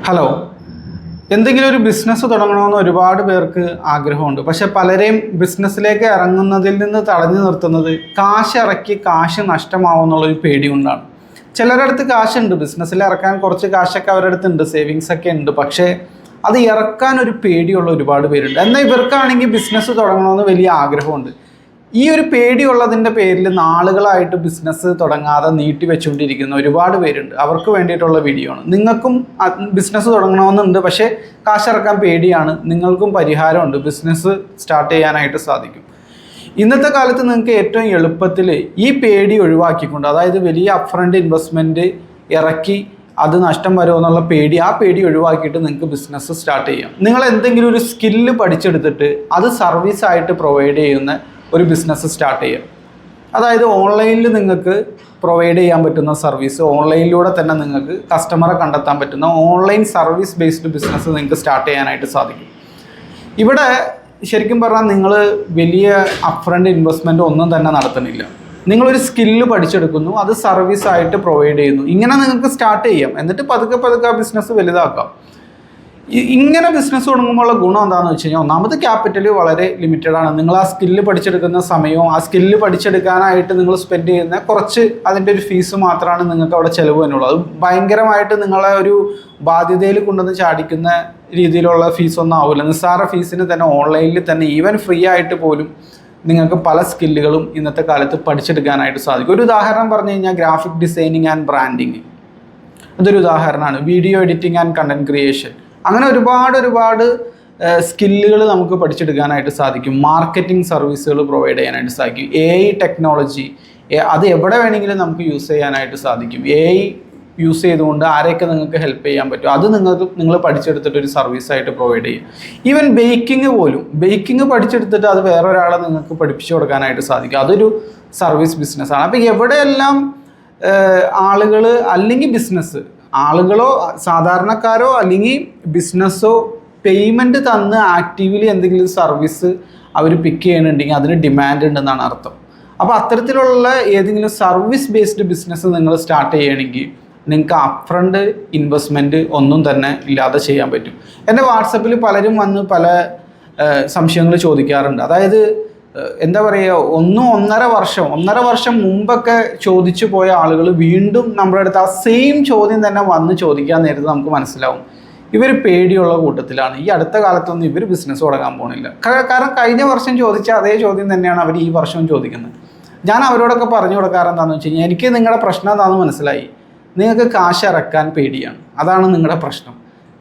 Hello. എന്തെങ്കിലും ഒരു business തുടങ്ങണമെന്ന് ഒരുപാട് പേർക്ക് ആഗ്രഹമുണ്ട്. പക്ഷെ പലരെയും ബിസിനസ്സിലേക്ക് ഇറങ്ങുന്നതിൽ നിന്ന് തടഞ്ഞു നിർത്തുന്നത് കാശ് ഇറക്കി കാശ് നഷ്ടമാവും എന്നുള്ളൊരു പേടി കൊണ്ടാണ്. ചിലരുടെ അടുത്ത് കാശുണ്ട്, ബിസിനസ്സിൽ ഇറക്കാൻ കുറച്ച് കാശൊക്കെ അവരുടെ അടുത്തുണ്ട്, സേവിങ്സ് ഒക്കെ ഉണ്ട്. പക്ഷേ അത് ഇറക്കാൻ ഒരു പേടിയുള്ള ഒരുപാട് പേരുണ്ട്. എന്നാൽ ഇവർക്കാണെങ്കിൽ ബിസിനസ് തുടങ്ങണമെന്ന് വലിയ ആഗ്രഹമുണ്ട്. ഈ ഒരു പേടിയുള്ളതിൻ്റെ പേരിൽ നാളുകളായിട്ട് ബിസിനസ് തുടങ്ങാതെ നീട്ടി വെച്ചുകൊണ്ടിരിക്കുന്ന ഒരുപാട് പേരുണ്ട്. അവർക്ക് വേണ്ടിയിട്ടുള്ള വീഡിയോ ആണ്. നിങ്ങൾക്കും ബിസിനസ് തുടങ്ങണമെന്നുണ്ട്, പക്ഷേ കാശിറക്കാൻ പേടിയാണ്. നിങ്ങൾക്കും പരിഹാരമുണ്ട്, ബിസിനസ് സ്റ്റാർട്ട് ചെയ്യാനായിട്ട് സാധിക്കും. ഇന്നത്തെ കാലത്ത് നിങ്ങൾക്ക് ഏറ്റവും എളുപ്പത്തിൽ ഈ പേടി ഒഴിവാക്കിക്കൊണ്ട്, അതായത് വലിയ അപ്ഫ്രണ്ട് ഇൻവെസ്റ്റ്മെൻറ്റ് ഇറക്കി അത് നഷ്ടം വരുമോ എന്നുള്ള പേടി, ആ പേടി ഒഴിവാക്കിയിട്ട് നിങ്ങൾക്ക് ബിസിനസ് സ്റ്റാർട്ട് ചെയ്യാം. നിങ്ങൾ എന്തെങ്കിലും ഒരു സ്കില്ല് പഠിച്ചെടുത്തിട്ട് അത് സർവീസായിട്ട് പ്രൊവൈഡ് ചെയ്യുന്ന ഒരു ബിസിനസ് സ്റ്റാർട്ട് ചെയ്യാം. അതായത് ഓൺലൈനിൽ നിങ്ങൾക്ക് പ്രൊവൈഡ് ചെയ്യാൻ പറ്റുന്ന സർവീസ്, ഓൺലൈനിലൂടെ തന്നെ നിങ്ങൾക്ക് കസ്റ്റമറെ കണ്ടെത്താൻ പറ്റുന്ന ഓൺലൈൻ സർവീസ് ബേസ്ഡ് ബിസിനസ് നിങ്ങൾക്ക് സ്റ്റാർട്ട് ചെയ്യാനായിട്ട് സാധിക്കും. ഇവിടെ ശരിക്കും പറഞ്ഞാൽ നിങ്ങൾ വലിയ അപ്ഫ്രണ്ട് ഇൻവെസ്റ്റ്മെൻറ്റ് ഒന്നും തന്നെ നടത്തുന്നില്ല. നിങ്ങളൊരു സ്കില്ല് പഠിച്ചെടുക്കുന്നു, അത് സർവീസായിട്ട് പ്രൊവൈഡ് ചെയ്യുന്നു. ഇങ്ങനെ നിങ്ങൾക്ക് സ്റ്റാർട്ട് ചെയ്യാം. എന്നിട്ട് പതുക്കെ പതുക്കെ ആ ബിസിനസ് വലുതാക്കാം. ഇങ്ങനെ ബിസിനസ് തുടങ്ങുമ്പോഴുള്ള ഗുണം എന്താണെന്ന് വെച്ച് കഴിഞ്ഞാൽ, ഒന്നാമത് ക്യാപിറ്റൽ വളരെ ലിമിറ്റഡ് ആണ്. നിങ്ങൾ ആ സ്കില്ല് പഠിച്ചെടുക്കുന്ന സമയവും ആ സ്കില്ല് പഠിച്ചെടുക്കാനായിട്ട് നിങ്ങൾ സ്പെൻഡ് ചെയ്യുന്ന കുറച്ച് അതിൻ്റെ ഒരു ഫീസ് മാത്രമാണ് നിങ്ങൾക്ക് അവിടെ ചിലവ് തന്നെയുള്ളൂ. അത് ഭയങ്കരമായിട്ട് നിങ്ങളെ ഒരു ബാധ്യതയിൽ കൊണ്ടുവന്ന് ചാടിക്കുന്ന രീതിയിലുള്ള ഫീസൊന്നും ആവില്ല. നിസ്സാര ഫീസിന് തന്നെ ഓൺലൈനിൽ തന്നെ ഈവൻ ഫ്രീ ആയിട്ട് പോലും നിങ്ങൾക്ക് പല സ്കില്ലുകളും ഇന്നത്തെ കാലത്ത് പഠിച്ചെടുക്കാനായിട്ട് സാധിക്കും. ഒരു ഉദാഹരണം പറഞ്ഞു കഴിഞ്ഞാൽ ഗ്രാഫിക് ഡിസൈനിങ് ആൻഡ് ബ്രാൻഡിങ്, അതൊരു ഉദാഹരണമാണ്. Video editing and content creation, അങ്ങനെ ഒരുപാട് സ്കില്ലുകൾ നമുക്ക് പഠിച്ചെടുക്കാനായിട്ട് സാധിക്കും. മാർക്കറ്റിംഗ് സർവീസുകൾ പ്രൊവൈഡ് ചെയ്യാനായിട്ട് സാധിക്കും. AI ടെക്നോളജി, അത് എവിടെ വേണമെങ്കിലും നമുക്ക് യൂസ് ചെയ്യാനായിട്ട് സാധിക്കും. AI യൂസ് ചെയ്തുകൊണ്ട് ആരെയൊക്കെ നിങ്ങൾക്ക് ഹെൽപ്പ് ചെയ്യാൻ പറ്റും, അത് നിങ്ങൾ പഠിച്ചെടുത്തിട്ട് ഒരു സർവീസായിട്ട് പ്രൊവൈഡ് ചെയ്യും. ഈവൻ ബേക്കിംഗ് പഠിച്ചെടുത്തിട്ട് അത് വേറൊരാളെ നിങ്ങൾക്ക് പഠിപ്പിച്ചു കൊടുക്കാനായിട്ട് സാധിക്കും. അതൊരു സർവീസ് ബിസിനസ്സാണ്. അപ്പോൾ എവിടെയെല്ലാം ആളുകൾ അല്ലെങ്കിൽ ആളുകളോ സാധാരണക്കാരോ അല്ലെങ്കിൽ ബിസിനസ്സോ പേയ്മെൻറ്റ് തന്ന് ആക്റ്റീവ്ലി എന്തെങ്കിലും സർവീസ് അവർ പിക്ക് ചെയ്യുന്നുണ്ടെങ്കിൽ അതിന് ഡിമാൻഡ് ഉണ്ടെന്നാണ് അർത്ഥം. അപ്പോൾ അത്തരത്തിലുള്ള ഏതെങ്കിലും സർവീസ് ബേസ്ഡ് ബിസിനസ് നിങ്ങൾ സ്റ്റാർട്ട് ചെയ്യുകയാണെങ്കിൽ നിങ്ങൾക്ക് അപ്ഫ്രണ്ട് ഇൻവെസ്റ്റ്മെൻറ്റ് ഒന്നും തന്നെ ഇല്ലാതെ ചെയ്യാൻ പറ്റും. എൻ്റെ വാട്സപ്പിൽ പലരും വന്ന് പല സംശയങ്ങൾ ചോദിക്കാറുണ്ട്. അതായത് എന്താ പറയുക, ഒന്നര വർഷം മുമ്പൊക്കെ ചോദിച്ചു പോയ ആളുകൾ വീണ്ടും നമ്മുടെ അടുത്ത് ആ സെയിം ചോദ്യം തന്നെ വന്ന് ചോദിക്കാൻ നേരത്ത് നമുക്ക് മനസ്സിലാവും ഇവർ പേടിയുള്ള കൂട്ടത്തിലാണ്. ഈ അടുത്ത കാലത്തൊന്നും ഇവർ ബിസിനസ് തുടങ്ങാൻ പോകണില്ല. കാരണം കഴിഞ്ഞ വർഷം ചോദിച്ച അതേ ചോദ്യം തന്നെയാണ് അവർ ഈ വർഷവും ചോദിക്കുന്നത്. ഞാൻ അവരോടൊക്കെ പറഞ്ഞു കൊടുക്കാറെന്താണെന്ന് വെച്ച് കഴിഞ്ഞാൽ, എനിക്ക് നിങ്ങളുടെ പ്രശ്നം എന്താണെന്ന് മനസ്സിലായി. നിങ്ങൾക്ക് കാശ് ഇറക്കാൻ പേടിയാണ്, അതാണ് നിങ്ങളുടെ പ്രശ്നം.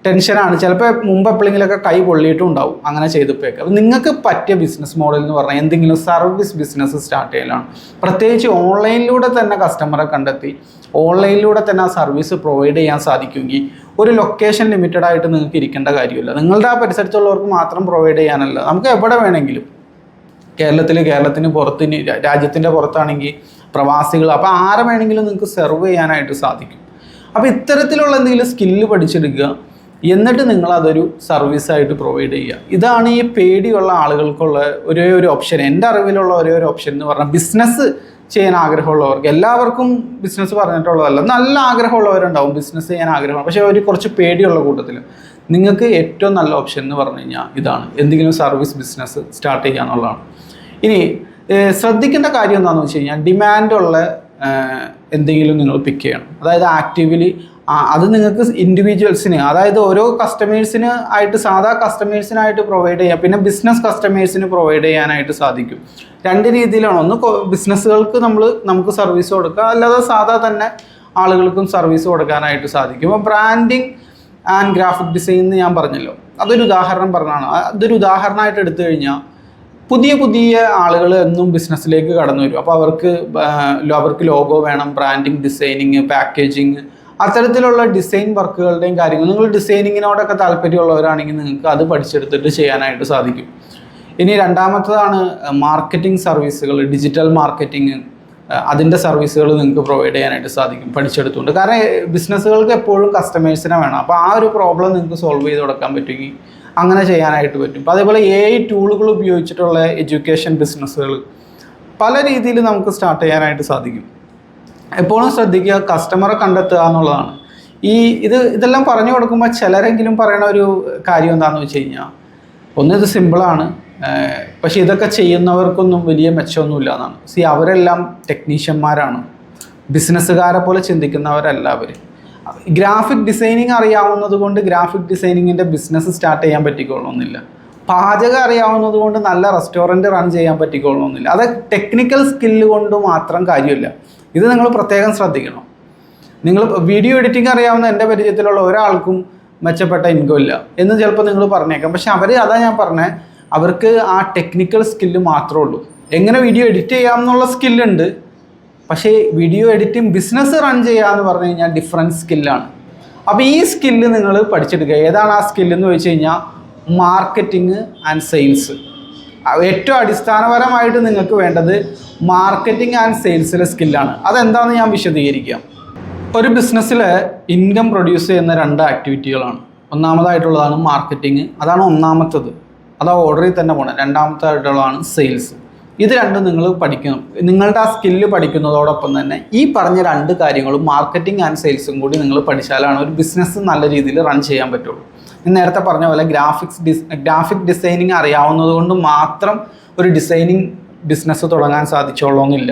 ടെൻഷനാണ്. ചിലപ്പോൾ മുമ്പ് എപ്പോഴെങ്കിലുമൊക്കെ കൈ പൊള്ളിയിട്ടും ഉണ്ടാവും അങ്ങനെ ചെയ്തപ്പോഴൊക്കെ. അപ്പോൾ നിങ്ങൾക്ക് പറ്റിയ ബിസിനസ് മോഡൽ എന്ന് പറഞ്ഞാൽ എന്തെങ്കിലും സർവീസ് ബിസിനസ് സ്റ്റാർട്ട് ചെയ്യലാണ്. പ്രത്യേകിച്ച് ഓൺലൈനിലൂടെ തന്നെ കസ്റ്റമറെ കണ്ടെത്തി ഓൺലൈനിലൂടെ തന്നെ ആ സർവീസ് പ്രൊവൈഡ് ചെയ്യാൻ സാധിക്കുമെങ്കിൽ ഒരു ലൊക്കേഷൻ ലിമിറ്റഡ് ആയിട്ട് നിങ്ങൾക്ക് ഇരിക്കേണ്ട കാര്യമില്ല. നിങ്ങളുടെ ആ പരിസരത്തുള്ളവർക്ക് മാത്രം പ്രൊവൈഡ് ചെയ്യാനല്ല, നമുക്ക് എവിടെ വേണമെങ്കിലും, കേരളത്തിന് പുറത്ത്, രാജ്യത്തിൻ്റെ പുറത്താണെങ്കിൽ പ്രവാസികൾ, അപ്പോൾ ആരെ വേണമെങ്കിലും നിങ്ങൾക്ക് സെർവ് ചെയ്യാനായിട്ട് സാധിക്കും. അപ്പോൾ ഇത്തരത്തിലുള്ള എന്തെങ്കിലും സ്കില്ല് പഠിച്ചെടുക്കുക, എന്നിട്ട് നിങ്ങളതൊരു സർവീസായിട്ട് പ്രൊവൈഡ് ചെയ്യുക. ഇതാണ് ഈ പേടിയുള്ള ആളുകൾക്കുള്ള ഒരേ ഒരു ഓപ്ഷൻ. എൻ്റെ അറിവിലുള്ള ഒരേ ഒരു ഓപ്ഷൻ എന്ന് പറഞ്ഞാൽ, ബിസിനസ് ചെയ്യാൻ ആഗ്രഹമുള്ളവർക്ക്, എല്ലാവർക്കും ബിസിനസ് പറഞ്ഞിട്ടുള്ളതല്ല, നല്ല ആഗ്രഹമുള്ളവരുണ്ടാവും ബിസിനസ് ചെയ്യാൻ ആഗ്രഹം, പക്ഷേ ഒരു കുറച്ച് പേടിയുള്ള കൂട്ടത്തിൽ നിങ്ങൾക്ക് ഏറ്റവും നല്ല ഓപ്ഷൻ എന്ന് പറഞ്ഞു കഴിഞ്ഞാൽ ഇതാണ്, എന്തെങ്കിലും സർവീസ് ബിസിനസ് സ്റ്റാർട്ട് ചെയ്യുക എന്നുള്ളതാണ്. ഇനി ശ്രദ്ധിക്കേണ്ട കാര്യം എന്താണെന്ന് വെച്ച് കഴിഞ്ഞാൽ, ഡിമാൻഡുള്ള എന്തെങ്കിലും നിങ്ങൾ പിക്ക് ചെയ്യണം. അതായത് ആക്റ്റീവ്ലി അത് നിങ്ങൾക്ക് ഇൻഡിവിജ്വൽസിന്, അതായത് ഓരോ കസ്റ്റമേഴ്സിന് ആയിട്ട്, സാധാ കസ്റ്റമേഴ്സിനായിട്ട് പ്രൊവൈഡ് ചെയ്യാം, പിന്നെ ബിസിനസ് കസ്റ്റമേഴ്സിന് പ്രൊവൈഡ് ചെയ്യാനായിട്ട് സാധിക്കും. രണ്ട് രീതിയിലാണ്. ഒന്ന് ബിസിനസ്സുകൾക്ക് നമുക്ക് സർവീസ് കൊടുക്കുക, അല്ലാതെ സാധാ തന്നെ ആളുകൾക്കും സർവീസ് കൊടുക്കാനായിട്ട് സാധിക്കും. അപ്പോൾ ബ്രാൻഡിങ് ആൻഡ് ഗ്രാഫിക് ഡിസൈൻ എന്ന് ഞാൻ പറഞ്ഞല്ലോ, അതൊരു ഉദാഹരണം പറഞ്ഞതാണ്. അതൊരു ഉദാഹരണമായിട്ട് എടുത്തു കഴിഞ്ഞാൽ, പുതിയ ആളുകൾ എന്നും ബിസിനസ്സിലേക്ക് കടന്നു വരും. അപ്പോൾ അവർക്ക് ലോഗോ വേണം, ബ്രാൻഡിങ്, ഡിസൈനിങ്, പാക്കേജിങ്, അത്തരത്തിലുള്ള ഡിസൈൻ വർക്കുകളുടെയും കാര്യങ്ങൾ, നിങ്ങൾ ഡിസൈനിങ്ങിനോടൊക്കെ താല്പര്യമുള്ളവരാണെങ്കിൽ നിങ്ങൾക്ക് അത് പഠിച്ചെടുത്തിട്ട് ചെയ്യാനായിട്ട് സാധിക്കും. ഇനി രണ്ടാമത്തതാണ് മാർക്കറ്റിംഗ് സർവീസുകൾ, ഡിജിറ്റൽ മാർക്കറ്റിംഗ്, അതിൻ്റെ സർവീസുകൾ നിങ്ങൾക്ക് പ്രൊവൈഡ് ചെയ്യാനായിട്ട് സാധിക്കും പഠിച്ചെടുത്തുകൊണ്ട്. കാരണം ബിസിനസ്സുകൾക്ക് എപ്പോഴും കസ്റ്റമേഴ്സിനെ വേണം. അപ്പോൾ ആ ഒരു പ്രോബ്ലം നിങ്ങൾക്ക് സോൾവ് ചെയ്ത് കൊടുക്കാൻ പറ്റുമെങ്കിൽ അങ്ങനെ ചെയ്യാനായിട്ട് പറ്റും. അപ്പോൾ അതേപോലെ AI ടൂളുകൾ ഉപയോഗിച്ചിട്ടുള്ള എഡ്യൂക്കേഷൻ ബിസിനസ്സുകൾ പല രീതിയിൽ നമുക്ക് സ്റ്റാർട്ട് ചെയ്യാനായിട്ട് സാധിക്കും. എപ്പോഴും ശ്രദ്ധിക്കുക, കസ്റ്റമറെ കണ്ടെത്തുക എന്നുള്ളതാണ്. ഇതെല്ലാം പറഞ്ഞു കൊടുക്കുമ്പോൾ ചിലരെങ്കിലും പറയുന്ന ഒരു കാര്യം എന്താണെന്ന് വെച്ച് കഴിഞ്ഞാൽ, ഒന്ന് ഇത് സിമ്പിളാണ്, പക്ഷെ ഇതൊക്കെ ചെയ്യുന്നവർക്കൊന്നും വലിയ മെച്ചമൊന്നുമില്ല എന്നാണ്. അവരെല്ലാം ടെക്നീഷ്യന്മാരാണ്, ബിസിനസ്സുകാരെ പോലെ ചിന്തിക്കുന്നവരല്ല അവർ. ഗ്രാഫിക് ഡിസൈനിങ് അറിയാവുന്നത് കൊണ്ട് ഗ്രാഫിക് ഡിസൈനിങ്ങിൻ്റെ ബിസിനസ് സ്റ്റാർട്ട് ചെയ്യാൻ പറ്റിക്കൊള്ളണമെന്നില്ല. പാചകം അറിയാവുന്നത് കൊണ്ട് നല്ല റെസ്റ്റോറൻറ്റ് റൺ ചെയ്യാൻ പറ്റിക്കൊള്ളണമെന്നില്ല. അത് ടെക്നിക്കൽ സ്കില്ല് കൊണ്ട് മാത്രം കാര്യമില്ല. ഇത് നിങ്ങൾ പ്രത്യേകം ശ്രദ്ധിക്കണം. നിങ്ങൾ വീഡിയോ എഡിറ്റിംഗ് അറിയാവുന്ന എൻ്റെ പരിചയത്തിലുള്ള ഒരാൾക്കും മെച്ചപ്പെട്ട ഇൻകം ഇല്ല എന്ന് ചിലപ്പോൾ നിങ്ങൾ പറഞ്ഞേക്കാം. പക്ഷെ അതാ ഞാൻ പറഞ്ഞത്, അവർക്ക് ആ ടെക്നിക്കൽ സ്കില്ല് മാത്രമേ ഉള്ളൂ. എങ്ങനെ വീഡിയോ എഡിറ്റ് ചെയ്യാമെന്നുള്ള സ്കില്ലുണ്ട്, പക്ഷേ വീഡിയോ എഡിറ്റിംഗ് ബിസിനസ് റൺ ചെയ്യുക എന്ന് പറഞ്ഞു കഴിഞ്ഞാൽ ഡിഫറെൻറ്റ് സ്കില്ലാണ്. അപ്പോൾ ഈ സ്കില്ല് നിങ്ങൾ പഠിച്ചെടുക്കുക. ഏതാണ് ആ സ്കില്ലെന്ന് ചോദിച്ചു കഴിഞ്ഞാൽ മാർക്കറ്റിംഗ് ആൻഡ് സെയിൽസ്. ഏറ്റവും അടിസ്ഥാനപരമായിട്ട് നിങ്ങൾക്ക് വേണ്ടത് മാർക്കറ്റിംഗ് ആൻഡ് സെയിൽസിലെ സ്കില്ലാണ്. അതെന്താണെന്ന് ഞാൻ വിശദീകരിക്കാം. ഒരു ബിസിനസ്സിൽ ഇൻകം പ്രൊഡ്യൂസ് ചെയ്യുന്ന 2 ആക്ടിവിറ്റികളാണ്. ഒന്നാമതായിട്ടുള്ളതാണ് മാർക്കറ്റിംഗ്, അതാണ് ഒന്നാമത്തത്, അത് ഓർഡറിൽ തന്നെ പോകണം. രണ്ടാമത്തായിട്ടുള്ളതാണ് സെയിൽസ്. ഇത് രണ്ടും നിങ്ങൾ പഠിക്കണം. നിങ്ങളുടെ ആ സ്കില്ല് പഠിക്കുന്നതോടൊപ്പം തന്നെ ഈ പറഞ്ഞ 2 കാര്യങ്ങളും മാർക്കറ്റിംഗ് ആൻഡ് സെയിൽസും കൂടി നിങ്ങൾ പഠിച്ചാലാണ് ഒരു ബിസിനസ് നല്ല രീതിയിൽ റൺ ചെയ്യാൻ പറ്റുള്ളൂ. ഞാൻ നേരത്തെ പറഞ്ഞ പോലെ ഗ്രാഫിക് ഡിസൈനിങ് അറിയാവുന്നത് കൊണ്ട് മാത്രം ഒരു ഡിസൈനിങ് ബിസിനസ് തുടങ്ങാൻ സാധിച്ചോളണമെന്നില്ല.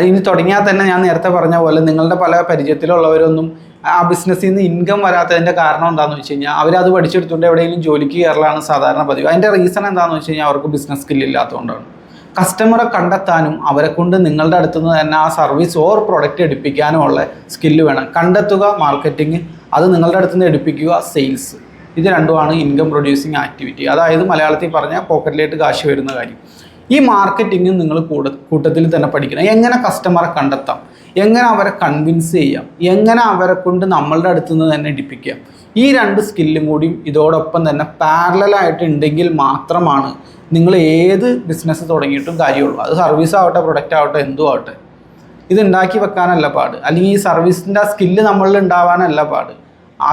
ഇനി തുടങ്ങിയാൽ തന്നെ ഞാൻ നേരത്തെ പറഞ്ഞ പോലെ നിങ്ങളുടെ പല പരിചയത്തിലുള്ളവരൊന്നും ആ ബിസിനസ്സിൽ നിന്ന് ഇൻകം വരാത്തതിൻ്റെ കാരണം എന്താണെന്ന് വെച്ച് കഴിഞ്ഞാൽ അവരത് പഠിച്ചെടുത്തുകൊണ്ട് എവിടെയെങ്കിലും ജോലിക്ക് കയറലാണ് സാധാരണ പതിവ്. അതിൻ്റെ റീസൺ എന്താണെന്ന് വെച്ച് കഴിഞ്ഞാൽ അവർക്ക് ബിസിനസ് സ്കില്ലില്ലാത്തതുകൊണ്ടാണ്. കസ്റ്റമറെ കണ്ടെത്താനും അവരെ കൊണ്ട് നിങ്ങളുടെ അടുത്ത് നിന്ന് തന്നെ ആ സർവീസ് ഓർ പ്രൊഡക്റ്റ് എടുപ്പിക്കാനുമുള്ള സ്കില്ല് വേണം. കണ്ടെത്തുക മാർക്കറ്റിംഗ്, അത് നിങ്ങളുടെ അടുത്ത് നിന്ന് എടുപ്പിക്കുക സെയിൽസ്. ഇത് രണ്ടുമാണ് ഇൻകം പ്രൊഡ്യൂസിങ് ആക്ടിവിറ്റി. അതായത് മലയാളത്തിൽ പറഞ്ഞാൽ പോക്കറ്റിലേക്ക് കാശ് വരുന്ന കാര്യം. ഈ മാർക്കറ്റിംഗ് നിങ്ങൾ കൂട്ടത്തിൽ തന്നെ പഠിക്കണം. എങ്ങനെ കസ്റ്റമറെ കണ്ടെത്താം, എങ്ങനെ അവരെ കൺവിൻസ് ചെയ്യാം, എങ്ങനെ അവരെ കൊണ്ട് നമ്മളുടെ അടുത്ത് നിന്ന് തന്നെ എടുപ്പിക്കാം. ഈ 2 സ്കില്ലും കൂടിയും ഇതോടൊപ്പം തന്നെ പാരലലായിട്ട് ഉണ്ടെങ്കിൽ മാത്രമാണ് നിങ്ങൾ ഏത് ബിസിനസ് തുടങ്ങിയിട്ടും കാര്യമുള്ളൂ. അത് സർവീസ് ആവട്ടെ, പ്രൊഡക്റ്റ് ആവട്ടെ, എന്തും ആവട്ടെ. ഇത് ഉണ്ടാക്കി വെക്കാനല്ല പാട്, അല്ലെങ്കിൽ ഈ സർവീസിൻ്റെ ആ സ്കില്ല് നമ്മളിൽ ഉണ്ടാവാനല്ല പാട്.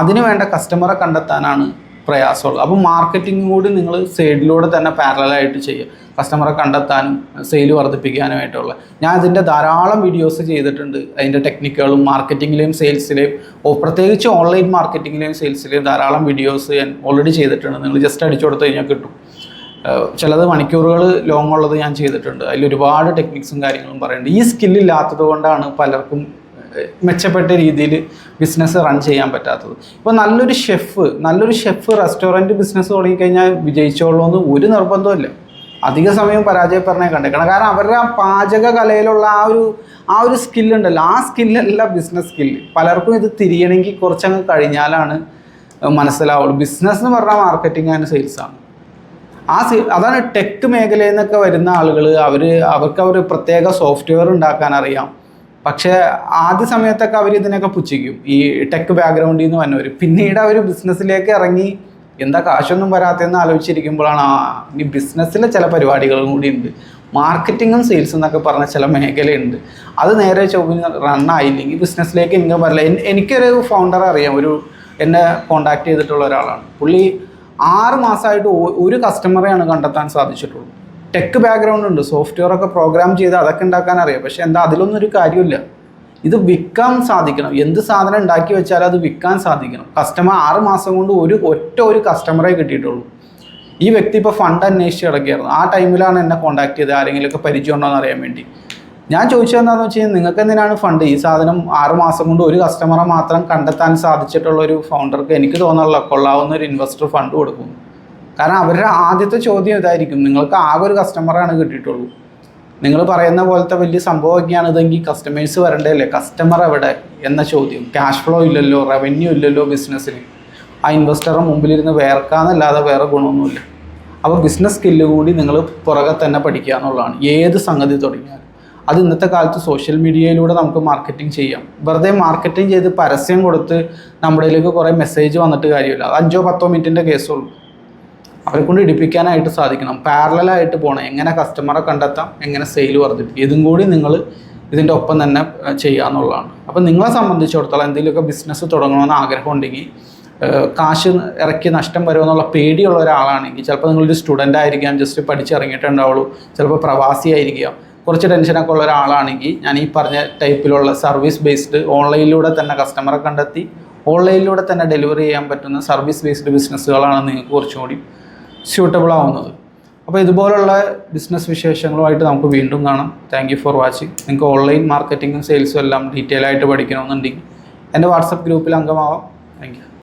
അതിന് വേണ്ട കസ്റ്റമറെ കണ്ടെത്താനാണ് പ്രയാസമുള്ളത്. അപ്പോൾ മാർക്കറ്റിംഗ് കൂടി നിങ്ങൾ സൈഡിലൂടെ തന്നെ പാരലലായിട്ട് ചെയ്യുക, കസ്റ്റമറെ കണ്ടെത്താനും സെയിൽ വർദ്ധിപ്പിക്കാനുമായിട്ടുള്ള. ഞാൻ ഇതിൻ്റെ ധാരാളം വീഡിയോസ് ചെയ്തിട്ടുണ്ട്. അതിൻ്റെ ടെക്നിക്കുകളും മാർക്കറ്റിങ്ങിലെയും സെയിൽസിലെയും, പ്രത്യേകിച്ച് ഓൺലൈൻ മാർക്കറ്റിങ്ങിലെയും സെയിൽസിലെയും ധാരാളം വീഡിയോസ് ഞാൻ ഓൾറെഡി ചെയ്തിട്ടുണ്ട്. നിങ്ങൾ ജസ്റ്റ് അടിച്ചു കൊടുത്തു കഴിഞ്ഞാൽ കിട്ടും. ചിലത് മണിക്കൂറുകൾ ലോങ് ഉള്ളത് ഞാൻ ചെയ്തിട്ടുണ്ട്. അതിൽ ഒരുപാട് ടെക്നിക്സും കാര്യങ്ങളും പറയുന്നുണ്ട്. ഈ സ്കില്ലില്ലാത്തത് കൊണ്ടാണ് പലർക്കും മെച്ചപ്പെട്ട രീതിയിൽ ബിസിനസ് റൺ ചെയ്യാൻ പറ്റാത്തത്. ഇപ്പോൾ നല്ലൊരു ഷെഫ് റെസ്റ്റോറൻറ്റ് ബിസിനസ് തുടങ്ങിക്കഴിഞ്ഞാൽ വിജയിച്ചോളൂ ഒരു നിർബന്ധമില്ല. അധിക സമയം പരാജയപ്പെടണേ കണ്ടേക്കണം. കാരണം അവരുടെ ആ പാചക കലയിലുള്ള ആ ഒരു സ്കില്ലുണ്ടല്ലോ, ആ സ്കില്ലല്ല ബിസിനസ് സ്കില്ല്. പലർക്കും ഇത് തിരിയണമെങ്കിൽ കുറച്ചങ്ങ് കഴിഞ്ഞാലാണ് മനസ്സിലാവുള്ളൂ. ബിസിനസ് എന്ന് പറഞ്ഞാൽ മാർക്കറ്റിംഗ് ആൻഡ് സെയിൽസാണ്. അതാണ് ടെക് മേഖലയിൽ നിന്നൊക്കെ വരുന്ന ആളുകൾ. അവർക്ക് പ്രത്യേക സോഫ്റ്റ്വെയർ ഉണ്ടാക്കാൻ അറിയാം. പക്ഷേ ആദ്യ സമയത്തൊക്കെ അവർ ഇതിനൊക്കെ പുച്ഛിക്കും, ഈ ടെക് ബാക്ക്ഗ്രൗണ്ടിൽ നിന്ന് വന്നവർ. പിന്നീട് അവർ ബിസിനസ്സിലേക്ക് ഇറങ്ങി എന്താ കാശൊന്നും വരാത്തതെന്ന് ആലോചിച്ചിരിക്കുമ്പോഴാണ് ഈ ബിസിനസ്സിലെ ചില പരിപാടികളും കൂടി ഉണ്ട്. മാർക്കറ്റിങ്ങും സെയിൽസ് എന്നൊക്കെ പറഞ്ഞ ചില മേഖലയുണ്ട്. അത് നേരെ ചൊവ്വ റണ്ണായില്ലെങ്കിൽ ബിസിനസ്സിലേക്ക് ഇൻകം വരില്ല. എനിക്കൊരു ഫൗണ്ടറെ അറിയാം, എന്നെ കോണ്ടാക്ട് ചെയ്തിട്ടുള്ള ഒരാളാണ്. പുള്ളി 6 മാസമായിട്ട് ഒരു കസ്റ്റമറെയാണ് കണ്ടെത്താൻ സാധിച്ചിട്ടുള്ളൂ. ടെക് ബാക്ക്ഗ്രൗണ്ട് ഉണ്ട്, സോഫ്റ്റ്വെയർ ഒക്കെ പ്രോഗ്രാം ചെയ്ത് അതൊക്കെ ഉണ്ടാക്കാൻ അറിയാം. പക്ഷെ അതിലൊന്നും ഒരു കാര്യമില്ല. ഇത് വിൽക്കാൻ സാധിക്കണം. എന്ത് സാധനം ഉണ്ടാക്കി വെച്ചാലും അത് വിൽക്കാൻ സാധിക്കണം. 6 മാസം കൊണ്ട് ഒരു കസ്റ്റമറെ കിട്ടിയിട്ടുള്ളൂ. ഈ വ്യക്തി ഇപ്പോൾ ഫണ്ട് അന്വേഷിച്ച് കിടക്കുകയായിരുന്നു. ആ ടൈമിലാണ് എന്നെ കോൺടാക്ട് ചെയ്തത്, ആരെങ്കിലുമൊക്കെ പരിചയം ഉണ്ടോ എന്ന് അറിയാൻ വേണ്ടി. ഞാൻ ചോദിച്ചത് എന്താണെന്ന് വെച്ച് കഴിഞ്ഞാൽ, നിങ്ങൾക്ക് എന്തിനാണ് ഫണ്ട്? ഈ സാധനം 6 മാസം കൊണ്ട് ഒരു കസ്റ്റമറെ മാത്രം കണ്ടെത്താൻ സാധിച്ചിട്ടുള്ളൊരു ഫൗണ്ടർക്ക് എനിക്ക് തോന്നാനുള്ള കൊള്ളാവുന്ന ഒരു ഇൻവെസ്റ്റർ ഫണ്ട് കൊടുക്കും. കാരണം അവരുടെ ആദ്യത്തെ ചോദ്യം ഇതായിരിക്കും, നിങ്ങൾക്ക് ആകെ ഒരു കസ്റ്റമറാണ് കിട്ടിയിട്ടുള്ളൂ, നിങ്ങൾ പറയുന്ന പോലത്തെ വലിയ സംഭവമൊക്കെയാണ് ഇതെങ്കിൽ കസ്റ്റമേഴ്സ് വരണ്ടല്ലേ, കസ്റ്റമർ എവിടെ എന്ന ചോദ്യം. ക്യാഷ് ഫ്ലോ ഇല്ലല്ലോ, റവന്യൂ ഇല്ലല്ലോ ബിസിനസ്സിന്. ആ ഇൻവെസ്റ്ററുടെ മുമ്പിലിരുന്ന് വേർക്കാന്നല്ലാതെ വേറെ ഗുണമൊന്നുമില്ല. അപ്പോൾ ബിസിനസ് സ്കില്ല് കൂടി നിങ്ങൾ പുറകെ തന്നെ പഠിക്കുക എന്നുള്ളതാണ് ഏത് സംഗതി തുടങ്ങിയാലും. അത് ഇന്നത്തെ കാലത്ത് സോഷ്യൽ മീഡിയയിലൂടെ നമുക്ക് മാർക്കറ്റിംഗ് ചെയ്യാം. വെറുതെ മാർക്കറ്റിംഗ് ചെയ്ത് പരസ്യം കൊടുത്ത് നമ്മുടെയിലേക്ക് കുറേ മെസ്സേജ് വന്നിട്ട് കാര്യമില്ല. അത് 5-10 മിനിറ്റിൻ്റെ കേസുള്ളൂ. അവരെ കൊണ്ട് ഇടിപ്പിക്കാനായിട്ട് സാധിക്കണം. പാരലലായിട്ട് പോകണം. എങ്ങനെ കസ്റ്റമറെ കണ്ടെത്താം, എങ്ങനെ സെയിൽ വർദ്ധിപ്പിക്കും, ഇതും കൂടി നിങ്ങൾ ഇതിൻ്റെ ഒപ്പം തന്നെ ചെയ്യുക എന്നുള്ളതാണ്. അപ്പോൾ നിങ്ങളെ സംബന്ധിച്ചിടത്തോളം എന്തെങ്കിലുമൊക്കെ ബിസിനസ് തുടങ്ങണമെന്ന് ആഗ്രഹം ഉണ്ടെങ്കിൽ, കാശ് ഇറക്കി നഷ്ടം വരുമെന്നുള്ള പേടിയുള്ള ഒരാളാണെങ്കിൽ, ചിലപ്പോൾ നിങ്ങളൊരു സ്റ്റുഡൻ്റ് ആയിരിക്കാം, ജസ്റ്റ് പഠിച്ചിറങ്ങിയിട്ടുണ്ടാവുള്ളൂ, ചിലപ്പോൾ പ്രവാസി ആയിരിക്കാം, കുറച്ച് ടെൻഷനൊക്കെ ഉള്ള ഒരാളാണെങ്കിൽ ഞാൻ ഈ പറഞ്ഞ ടൈപ്പിലുള്ള സർവീസ് ബേസ്ഡ് ഓൺലൈനിലൂടെ തന്നെ കസ്റ്റമറെ കണ്ടെത്തി ഓൺലൈനിലൂടെ തന്നെ ഡെലിവറി ചെയ്യാൻ പറ്റുന്ന സർവീസ് ബേസ്ഡ് ബിസിനസ്സുകളാണ് നിങ്ങൾക്ക് കുറച്ചും കൂടി സ്യൂട്ടബിൾ ആവുന്നത്. അപ്പോൾ ഇതുപോലുള്ള ബിസിനസ് വിശേഷങ്ങളുമായിട്ട് നമുക്ക് വീണ്ടും കാണാം. Thank you for watching. നിങ്ങൾക്ക് ഓൺലൈൻ മാർക്കറ്റിങ്ങും സെയിൽസും എല്ലാം ഡീറ്റെയിൽ ആയിട്ട് പഠിക്കണമെന്നുണ്ടെങ്കിൽ എൻ്റെ വാട്സപ്പ് ഗ്രൂപ്പിൽ അംഗമാവാം. Thank you.